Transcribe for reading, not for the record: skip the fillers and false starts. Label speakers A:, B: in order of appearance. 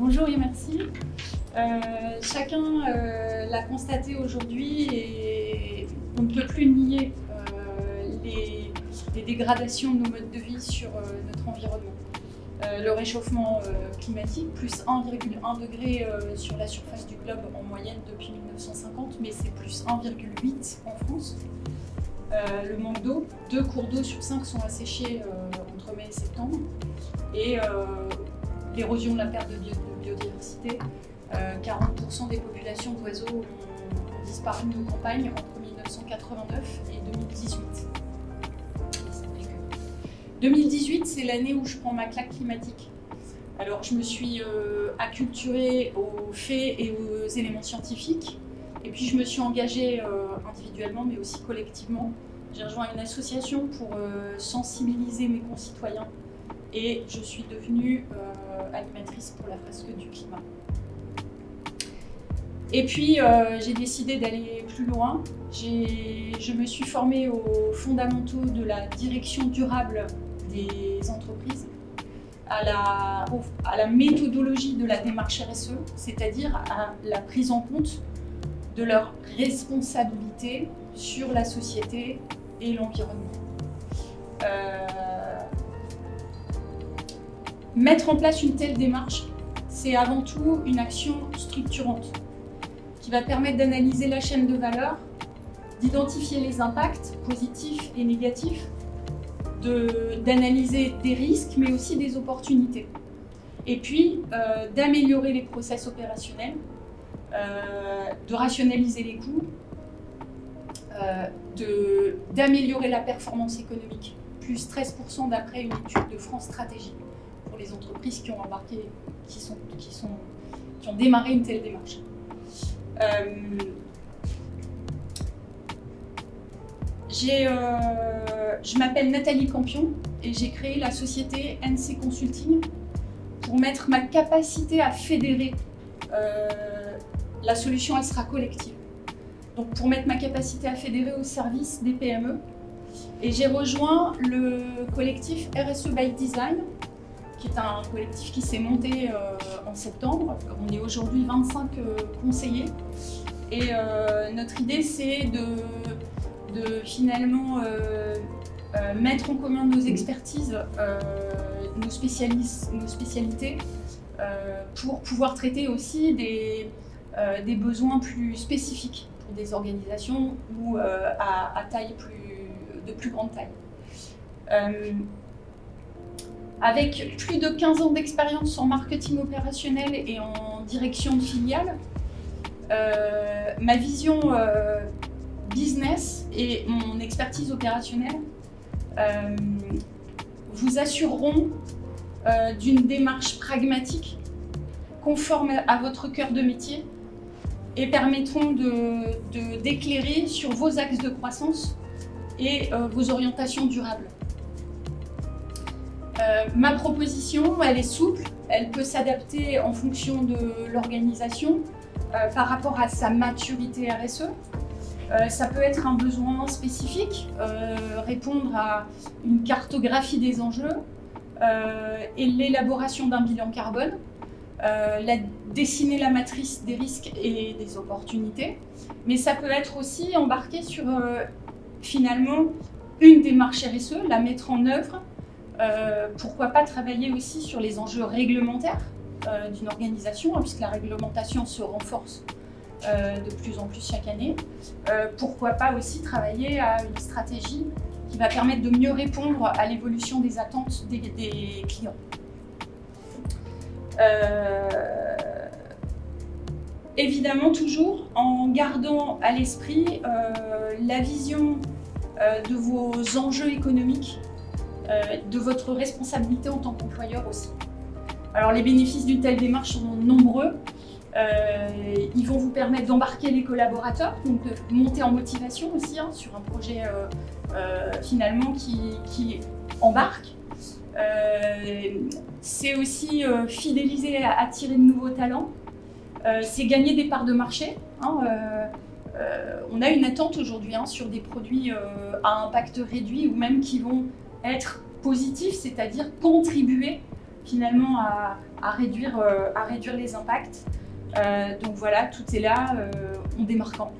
A: Bonjour et merci. Chacun l'a constaté aujourd'hui et on ne peut plus nier les dégradations de nos modes de vie sur notre environnement. Le réchauffement climatique, plus 1,1 degré sur la surface du globe en moyenne depuis 1950, mais c'est plus 1,8 en France. Le manque d'eau, 2 cours d'eau sur 5 sont asséchés entre mai et septembre. Et l'érosion de la perte de biodiversité, 40% des populations d'oiseaux ont disparu de nos campagnes entre 1989 et 2018. 2018, c'est l'année où je prends ma claque climatique. Alors, je me suis acculturée aux faits et aux éléments scientifiques. Et puis, je me suis engagée individuellement, mais aussi collectivement. J'ai rejoint une association pour sensibiliser mes concitoyens. Et je suis devenue animatrice pour la fresque du climat. Et puis, j'ai décidé d'aller plus loin. Je me suis formée aux fondamentaux de la direction durable des entreprises, à la méthodologie de la démarche RSE, c'est-à-dire à la prise en compte de leur responsabilité sur la société et l'environnement. Mettre en place une telle démarche, c'est avant tout une action structurante qui va permettre d'analyser la chaîne de valeur, d'identifier les impacts positifs et négatifs, d'analyser des risques mais aussi des opportunités. Et puis d'améliorer les process opérationnels, de rationaliser les coûts, d'améliorer la performance économique, plus 13% d'après une étude de France Stratégie pour les entreprises qui ont embarqué, qui ont démarré une telle démarche. Je m'appelle Nathalie Campion et j'ai créé la société NC Consulting pour mettre ma capacité à fédérer. La solution, elle sera collective. Donc pour mettre ma capacité à fédérer au service des PME. Et j'ai rejoint le collectif RSE by Design, qui est un collectif qui s'est monté en septembre. On est aujourd'hui 25 conseillers. Et notre idée, c'est de finalement mettre en commun nos expertises, nos spécialités, pour pouvoir traiter aussi des besoins plus spécifiques pour des organisations ou à taille de plus grande taille. Avec plus de 15 ans d'expérience en marketing opérationnel et en direction de filiale, ma vision business et mon expertise opérationnelle vous assureront d'une démarche pragmatique, conforme à votre cœur de métier et permettront d'éclairer sur vos axes de croissance et vos orientations durables. Ma proposition, elle est souple, elle peut s'adapter en fonction de l'organisation par rapport à sa maturité RSE. Ça peut être un besoin spécifique, répondre à une cartographie des enjeux et l'élaboration d'un bilan carbone, dessiner la matrice des risques et des opportunités, mais ça peut être aussi embarqué sur finalement une démarche RSE, la mettre en œuvre. Pourquoi pas travailler aussi sur les enjeux réglementaires d'une organisation, puisque la réglementation se renforce de plus en plus chaque année. Pourquoi pas aussi travailler à une stratégie qui va permettre de mieux répondre à l'évolution des attentes des clients. Évidemment, toujours en gardant à l'esprit la vision de vos enjeux économiques, de votre responsabilité en tant qu'employeur aussi. Alors les bénéfices d'une telle démarche sont nombreux. Ils vont vous permettre d'embarquer les collaborateurs, donc de monter en motivation aussi sur un projet finalement qui embarque. C'est aussi fidéliser, attirer de nouveaux talents. C'est gagner des parts de marché. On a une attente aujourd'hui sur des produits à impact réduit ou même qui vont être positifs, c'est-à-dire contribuer finalement à réduire les impacts. Donc voilà, tout est là, on démarre quand.